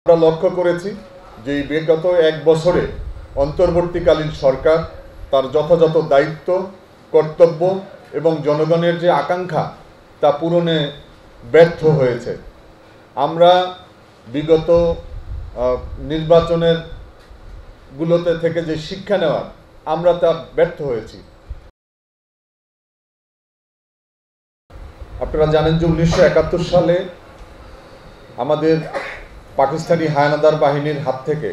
আমরা লক্ষ্য করেছি যে বিগত এক বছরে অন্তর্বর্তীকালীন সরকার তার যথাযথ দায়িত্ব, কর্তব্য এবং জনগণের যে আকাঙ্ক্ষা তা পূরণে ব্যর্থ হয়েছে। আমরা বিগত নির্বাচনের গুলোতে থেকে যে শিক্ষা নেওয়ার আমরা তা ব্যর্থ হয়েছি। আপনারা জানেন যে 1971 সালে আমাদের পাকিস্তানি হায়নাদার বাহিনীর হাত থেকে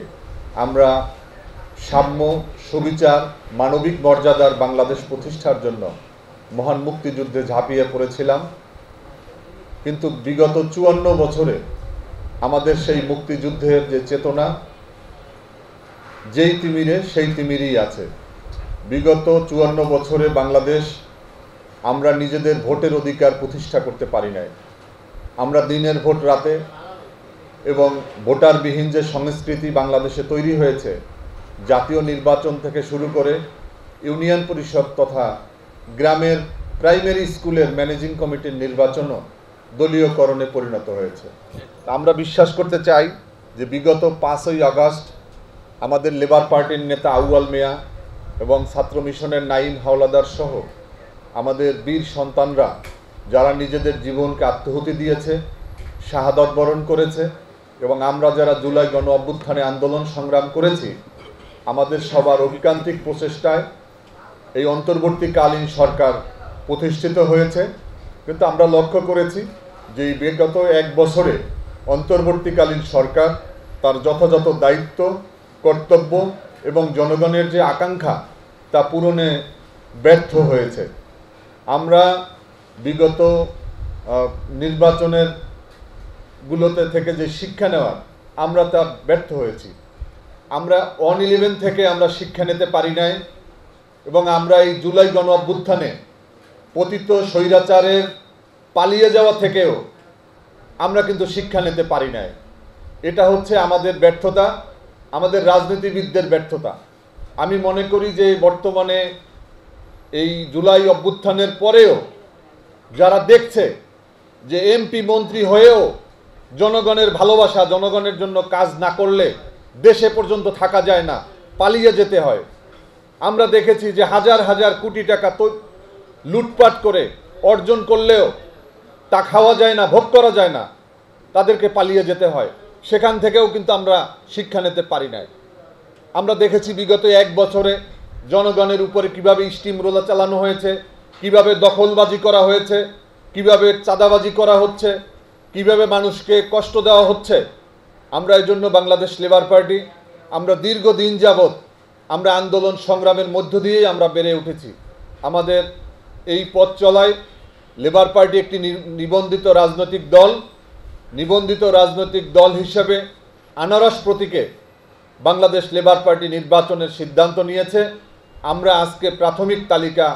আমরা সাম্য, সুবিচার, মানবিক মর্যাদার বাংলাদেশ প্রতিষ্ঠার জন্য মহান মুক্তিযুদ্ধে ঝাঁপিয়ে পড়েছিলাম। কিন্তু বিগত 54 বছরে আমাদের সেই মুক্তিযুদ্ধের যে চেতনা যেই তিমিরে সেই তিমিরই আছে। বিগত 54 বছরে বাংলাদেশ আমরা নিজেদের ভোটের অধিকার প্রতিষ্ঠা করতে পারি নাই। আমরা দিনের ভোট রাতে এবং ভোটারবিহীন যে সংস্কৃতি বাংলাদেশে তৈরি হয়েছে, জাতীয় নির্বাচন থেকে শুরু করে ইউনিয়ন পরিষদ তথা গ্রামের প্রাইমারি স্কুলের ম্যানেজিং কমিটির নির্বাচনও দলীয়করণে পরিণত হয়েছে। আমরা বিশ্বাস করতে চাই যে বিগত 5ই আগস্ট আমাদের লেবার পার্টির নেতা আউয়াল মিয়া এবং ছাত্র মিশনের নাইম হাওলাদার সহ আমাদের বীর সন্তানরা যারা নিজেদের জীবনকে আত্মহুতি দিয়েছে, শাহাদত বরণ করেছে এবং আমরা যারা জুলাই গণ অভ্যুত্থানে আন্দোলন সংগ্রাম করেছি, আমাদের সবার ঐকান্তিক প্রচেষ্টায় এই অন্তর্বর্তীকালীন সরকার প্রতিষ্ঠিত হয়েছে। কিন্তু আমরা লক্ষ্য করেছি যে বিগত এক বছরে অন্তর্বর্তীকালীন সরকার তার যথাযথ দায়িত্ব, কর্তব্য এবং জনগণের যে আকাঙ্ক্ষা তা পূরণে ব্যর্থ হয়েছে। আমরা বিগত নির্বাচনের গুলোতে থেকে যে শিক্ষা নেওয়ার আমরা তা ব্যর্থ হয়েছি। আমরা 1-11 থেকে আমরা শিক্ষা নিতে পারি নাই এবং আমরা এই জুলাই গণ অভ্যুত্থানে পতিত স্বৈরাচারের পালিয়ে যাওয়া থেকেও আমরা কিন্তু শিক্ষা নিতে পারি নাই। এটা হচ্ছে আমাদের ব্যর্থতা, আমাদের রাজনীতিবিদদের ব্যর্থতা। আমি মনে করি যে বর্তমানে এই জুলাই অভ্যুত্থানের পরেও যারা দেখছে যে এমপি মন্ত্রী হয়েও জনগণের ভালোবাসা, জনগণের জন্য কাজ না করলে দেশে পর্যন্ত থাকা যায় না, পালিয়ে যেতে হয়। আমরা দেখেছি যে হাজার হাজার কোটি টাকা তো লুটপাট করে অর্জন করলেও তা খাওয়া যায় না, ভোগ করা যায় না, তাদেরকে পালিয়ে যেতে হয়। সেখান থেকেও কিন্তু আমরা শিক্ষা নিতে পারি নাই। আমরা দেখেছি বিগত এক বছরে জনগণের উপরে কিভাবে স্টিম রোলার চালানো হয়েছে, কিভাবে দখলবাজি করা হয়েছে, কিভাবে চাঁদাবাজি করা হচ্ছে, কিভাবে মানুষকে কষ্ট দেওয়া হচ্ছে। আমরা এই জন্য বাংলাদেশ লেবার পার্টি আমরা দীর্ঘদিন যাবৎ আমরা আন্দোলন সংগ্রামের মধ্য দিয়েই আমরা বেড়ে উঠেছি। আমাদের এই পথ চলায় লেবার পার্টি একটি নিবন্ধিত রাজনৈতিক দল হিসেবে আনারস প্রতীকে বাংলাদেশ লেবার পার্টি নির্বাচনের সিদ্ধান্ত নিয়েছে। আমরা আজকে প্রাথমিক তালিকা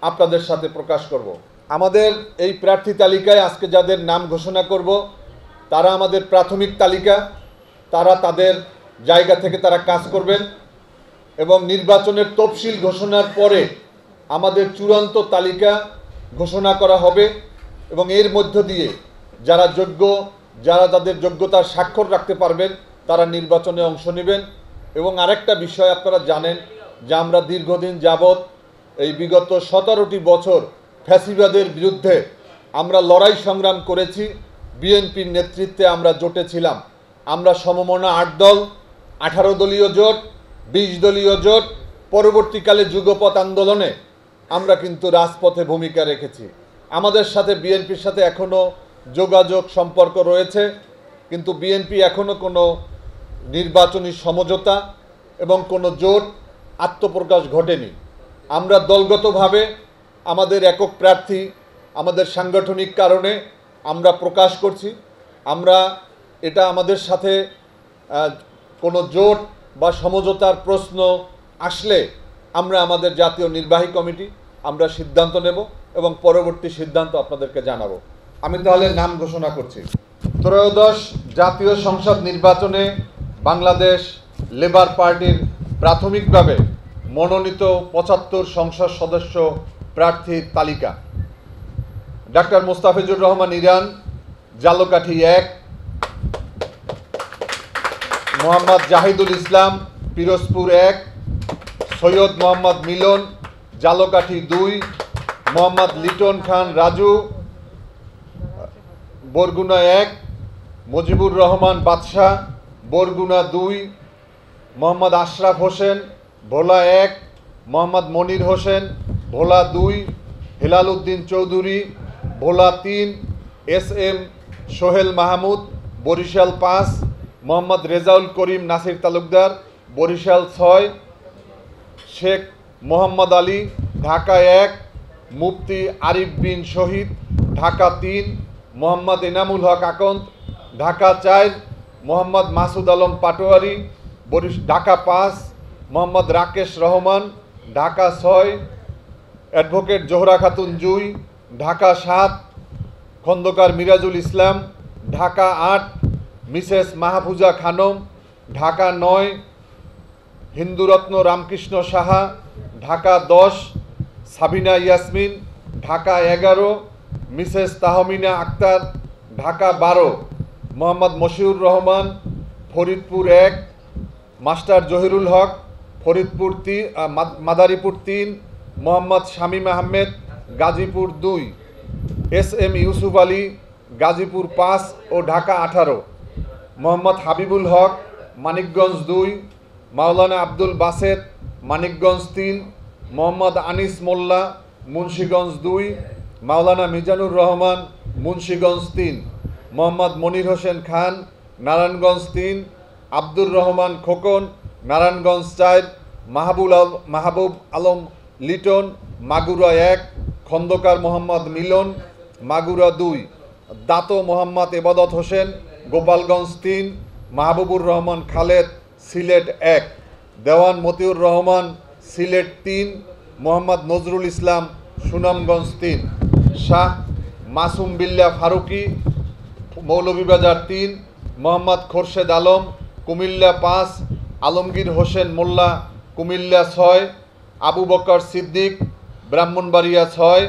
আপনাদের সাথে প্রকাশ করব। আমাদের এই প্রার্থী তালিকায় আজকে যাদের নাম ঘোষণা করব তারা আমাদের প্রাথমিক তালিকা, তারা তাদের জায়গা থেকে তারা কাজ করবেন এবং নির্বাচনের তফসিল ঘোষণার পরে আমাদের চূড়ান্ত তালিকা ঘোষণা করা হবে এবং এর মধ্য দিয়ে যারা যোগ্য, যারা তাদের যোগ্যতার স্বাক্ষর রাখতে পারবেন তারা নির্বাচনে অংশ নেবেন। এবং আরেকটা বিষয় আপনারা জানেন যে আমরা দীর্ঘদিন যাবৎ এই বিগত 17টি বছর ফ্যাসিবাদের বিরুদ্ধে আমরা লড়াই সংগ্রাম করেছি। বিএনপির নেতৃত্বে আমরা জোটে ছিলাম। আমরা সমমনা 8 দল, 18 দলীয় জোট, 20 দলীয় জোট, পরবর্তীকালে যুগপৎ আন্দোলনে আমরা কিন্তু রাজপথে ভূমিকা রেখেছি। আমাদের সাথে বিএনপির সাথে এখনও যোগাযোগ সম্পর্ক রয়েছে, কিন্তু বিএনপি এখনও কোনো নির্বাচনী সমঝোতা এবং কোনো জোট আত্মপ্রকাশ ঘটেনি। আমরা দলগতভাবে আমাদের একক প্রার্থী আমাদের সাংগঠনিক কারণে আমরা প্রকাশ করছি। আমরা এটা আমাদের সাথে কোনো জোট বা সমঝোতার প্রশ্ন আসলে আমরা আমাদের জাতীয় নির্বাহী কমিটি আমরা সিদ্ধান্ত নেব এবং পরবর্তী সিদ্ধান্ত আপনাদেরকে জানাবো। আমি তাহলে নাম ঘোষণা করছি। ত্রয়োদশ জাতীয় সংসদ নির্বাচনে বাংলাদেশ লেবার পার্টির প্রাথমিকভাবে মনোনীত 75 সংসদ সদস্য প্রার্থীর তালিকা: ডাক্তার মোস্তাফিজুর রহমান ইরান, জালকাঠি 1, মোহাম্মদ জাহিদুল ইসলাম পিরোজপুর 1, সৈয়দ মোহাম্মদ মিলন জালকাঠি 2, মোহাম্মদ লিটন খান রাজু বরগুনা 1, মুজিবুর রহমান বাদশাহ বরগুনা 2, মোহাম্মদ আশরাফ হোসেন ভোলা 1, মোহাম্মদ মনির হোসেন ভোলা 2, হেলাল উদ্দিন চৌধুরী ভোলা 3, SM সোহেল মাহমুদ বরিশাল 5, মোহাম্মদ রেজাউল করিম নাসির তালুকদার বরিশাল 6, শেখ মোহাম্মদ আলী ঢাকা 1, মুফতি আরিফ বিন শহীদ Dhaka 3, Mohammad Enamul Haque Akand Dhaka 4, Mohammad Masud Alam Patwari Dhaka 5, Mohammad Rakesh Rahman Dhaka 6, advocate Johra Khatun Jui Dhaka 7, Khandaker Mirajul Islam Dhaka 8, Mrs Mahfuza Khanam Dhaka 9, Hinduratna Ramkrishna Saha Dhaka 10, Sabina Yasmin Dhaka 11, Mrs Tahmina Akter Dhaka 12, Mohammad Mashiur Rahman Faridpur 1, master Zahirul Haque Faridpur 3 Madaripur 3, Mohammad Shamim Ahmed Gazipur 2, SM Yusuf Ali Gazipur 5 ও ঢাকা 18, মোহাম্মদ হাবিবুল হক মানিকগঞ্জ 2, মাওলানা আব্দুল বাসেত মানিকগঞ্জ 3, মোহাম্মদ আনিস মোল্লা মুন্সীগঞ্জ 2, মাওলানা মিজানুর রহমান মুন্সীগঞ্জ 3, মোহাম্মদ মনির হোসেন খান নারায়ণগঞ্জ 3, আব্দুর রহমান খোকন নারায়ণগঞ্জ 4, মাহবুব আলম লিটন মাগুরা 1, খন্দকার মোহাম্মদ মিলন মাগুরা 2, দাতো মোহাম্মদ এবাদত হোসেন গোপালগঞ্জ 3, মাহবুবুর রহমান খালেদ সিলেট 1, দেওয়ান মতিউর রহমান সিলেট 3, মোহাম্মদ নজরুল ইসলাম সুনামগঞ্জ 3, শাহ মাসুম বিল্লাহ ফারুকি মৌলভীবাজার 3, মোহাম্মদ খোরশেদ আলম কুমিল্লা 5, আলমগীর হোসেন মোল্লা কুমিল্লা 6, আবু বকর সিদ্দিক ব্রাহ্মণবাড়িয়া 6,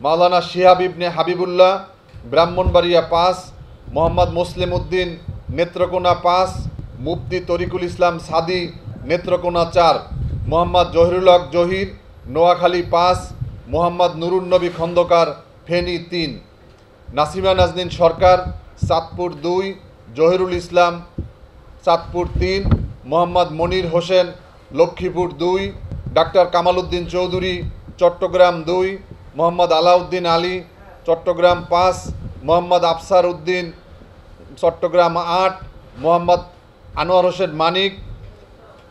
মাওলানা শিহাব ইবনে হাবিবুল্লাহ ব্রাহ্মণবাড়িয়া 5, মোহাম্মদ মুসলিম উদ্দিন নেত্রকোনা 5, মুফতি তরিকুল ইসলাম সাদি নেত্রকোনা 4, মোহাম্মদ জহিরুল হক জহির নোয়াখালী 5, মোহাম্মদ নুরুন নবী খন্দকার ফেনী 3, নাসিমা নাজনীন সরকার চাঁদপুর 2, জহিরুল ইসলাম চাঁদপুর 3, মোহাম্মদ মনির হোসেন লক্ষ্মীপুর 2, ডাক্তার কামাল উদ্দিন চৌধুরী চট্টগ্রাম 2, মোহাম্মদ আলাউদ্দিন আলী চট্টগ্রাম 5, মোহাম্মদ আফসার উদ্দিন চট্টগ্রাম 8, মোহাম্মদ আনোয়ার হোসেন মানিক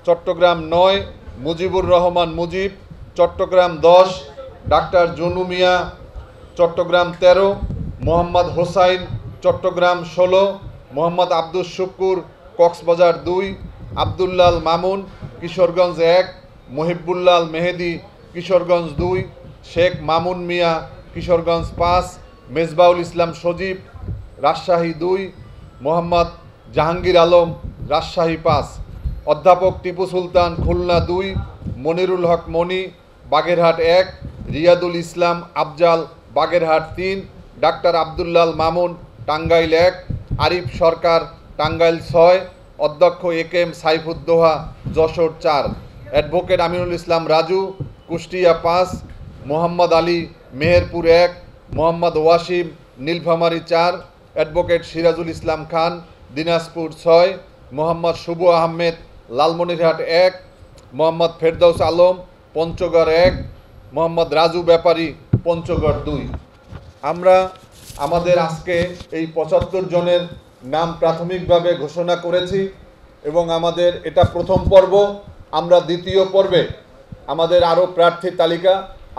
চট্টগ্রাম 9, মুজিবুর রহমান মুজিব চট্টগ্রাম 10, ডাক্তার জনু মিয়া চট্টগ্রাম 13, মোহাম্মদ হোসাইন চট্টগ্রাম 16, মোহাম্মদ আব্দুল শুকুর কক্সবাজার 2, আবদুল্লাল মামুন কিশোরগঞ্জ 1, মহিবুল্লাল মেহেদি কিশোরগঞ্জ 2, শেখ মামুন মিয়া কিশোরগঞ্জ 5, মেজবাউল ইসলাম সজীব রাজশাহী 2, মোহাম্মদ জাহাঙ্গীর আলম রাজশাহী 5, অধ্যাপক টিপু সুলতান খুলনা 2, মনিরুল হক মনি বাগেরহাট 1, রিয়াদুল ইসলাম আফজাল বাগেরহাট 3, ডাক্তার আবদুল্লাল মামুন টাঙ্গাইল 1, আরিফ সরকার টাঙ্গাইল 6, অধ্যক্ষ AK সাইফুদ্দোহা Jessore 4, advocate Aminul Islam Raju Kushtia 5, Mohammad Ali Meherpur 1, Mohammad Wasim Nilphamari 4, advocate Sirajul Islam Khan Dinajpur 6, Mohammad শুভ আহমেদ লালমনিরহাট 1, মোহাম্মদ ফেরদৌস আলম পঞ্চগড় 1, মোহাম্মদ রাজু ব্যাপারী পঞ্চগড় 2। আমরা আমাদের আজকে এই 75 জনের নাম প্রাথমিকভাবে ঘোষণা করেছি এবং আমাদের এটা প্রথম পর্ব। আমরা দ্বিতীয় পর্বে আমাদের আরও প্রার্থী তালিকা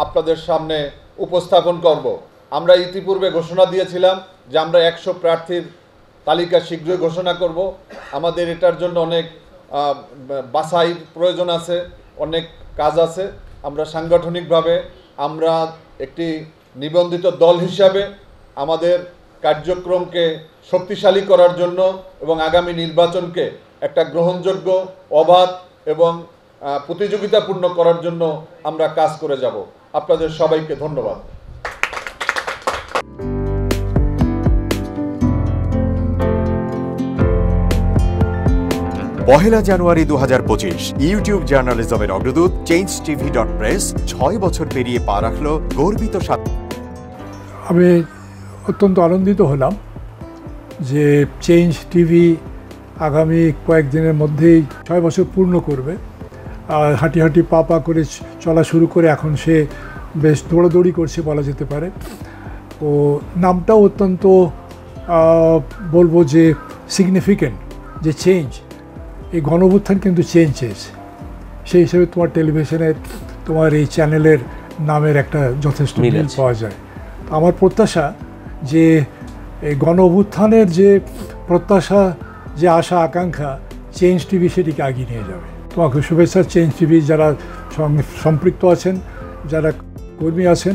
আপনাদের সামনে উপস্থাপন করব। আমরা ইতিপূর্বে ঘোষণা দিয়েছিলাম যে আমরা 100 প্রার্থীর তালিকা শীঘ্রই ঘোষণা করব। আমাদের এটার জন্য অনেক বাছাইয়ের প্রয়োজন আছে, অনেক কাজ আছে। আমরা সাংগঠনিকভাবে আমরা একটি নিবন্ধিত দল হিসাবে আমাদের কার্যক্রমকে শক্তিশালী করার জন্য এবং আগামী নির্বাচনকে একটা গ্রহণযোগ্য, অবাধ এবং প্রতিযোগিতাপূর্ণ করার জন্য আমরা কাজ করে যাব। আপনাদের সবাইকে ধন্যবাদ। 1 জানুয়ারি 2025 ইউটিউব জার্নালিজমের অগ্রদূত changetv.press 6 বছর পেরিয়ে পা রাখলো গর্বিত আমি অত্যন্ত আনন্দিত হলাম যে চেঞ্জ টিভি আগামী কয়েকদিনের মধ্যেই 6 বছর পূর্ণ করবে। আর হাঁটি হাঁটি পা পা করে চলা শুরু করে এখন সে বেশ দৌড়াদৌড়ি করছে বলা যেতে পারে। ও নামটাও অত্যন্ত বলবো যে সিগনিফিক্যান্ট, যে চেঞ্জ, এই গণঅভ্যুত্থান কিন্তু চেঞ্জ চেয়েছে। সেই হিসেবে তোমার টেলিভিশনের, তোমার এই চ্যানেলের নামের একটা যথেষ্ট মিল পাওয়া যায়। আমার প্রত্যাশা যে এই গণঅভ্যুত্থানের যে প্রত্যাশা, যে আশা আকাঙ্ক্ষা, চেঞ্জ টিভি সেটিকে এগিয়ে নিয়ে যাবে। তোমাকে শুভেচ্ছা। চেঞ্জ টিভি যারা সম্পৃক্ত আছেন, যারা কর্মী আছেন,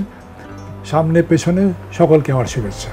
সামনে পেছনে সকলকে আমার শুভেচ্ছা।